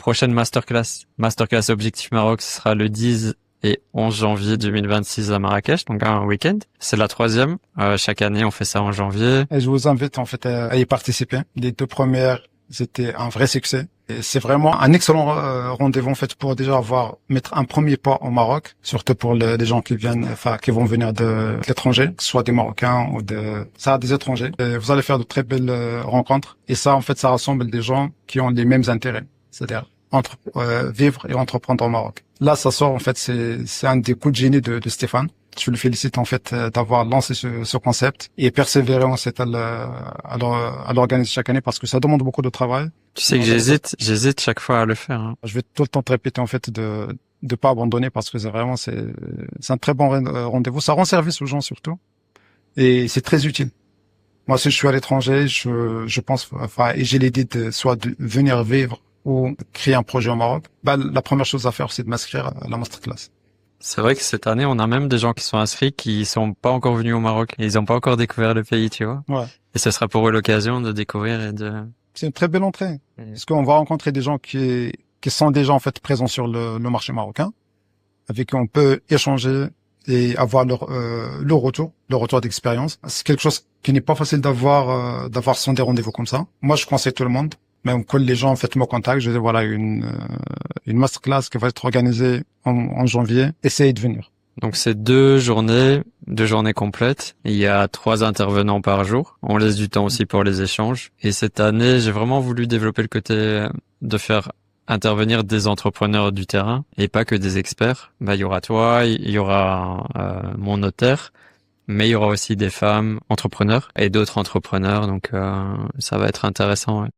prochaine masterclass Objectif Maroc, ce sera le 10 et 11 janvier 2026 à Marrakech, donc un week-end. C'est la 3e. Chaque année, on fait ça en janvier. Et je vous invite en fait à y participer. Les 2 premières, c'était un vrai succès. Et c'est vraiment un excellent rendez-vous en fait pour déjà mettre un premier pas au Maroc, surtout pour les gens qui vont venir de l'étranger, soit des Marocains ou des étrangers. Et vous allez faire de très belles rencontres. Et ça, en fait, ça rassemble des gens qui ont les mêmes intérêts, c'est-à-dire vivre et entreprendre au Maroc. Là, ça sort en fait, c'est un des coups de génie de Stéphane. Je le félicite en fait d'avoir lancé ce concept et persévérer en fait à l'organiser chaque année parce que ça demande beaucoup de travail. Tu sais que j'hésite chaque fois à le faire. Hein. Je vais tout le temps te répéter en fait de pas abandonner parce que c'est un très bon rendez-vous. Ça rend service aux gens surtout et c'est très utile. Moi, si je suis à l'étranger, je pense, et j'ai l'idée soit de venir vivre ou créer un projet au Maroc. La première chose à faire, c'est de m'inscrire à la masterclass. C'est vrai que cette année, on a même des gens qui sont inscrits qui sont pas encore venus au Maroc. Et ils ont pas encore découvert le pays, tu vois. Ouais. Et ce sera pour eux l'occasion de découvrir et de... C'est une très belle entrée. Parce qu'on va rencontrer des gens qui sont déjà, en fait, présents sur le marché marocain, avec qui on peut échanger et avoir leur retour d'expérience. C'est quelque chose qui n'est pas facile d'avoir sans des rendez-vous comme ça. Moi, je conseille tout le monde. Même quand les gens en fait me contactent, je dis voilà une masterclass qui va être organisée en janvier, essayez de venir. Donc c'est 2 journées complètes. Il y a 3 intervenants par jour. On laisse du temps aussi pour les échanges. Et cette année, j'ai vraiment voulu développer le côté de faire intervenir des entrepreneurs du terrain et pas que des experts. Il y aura toi, il y aura mon notaire, mais il y aura aussi des femmes entrepreneurs et d'autres entrepreneurs. Donc ça va être intéressant. Ouais.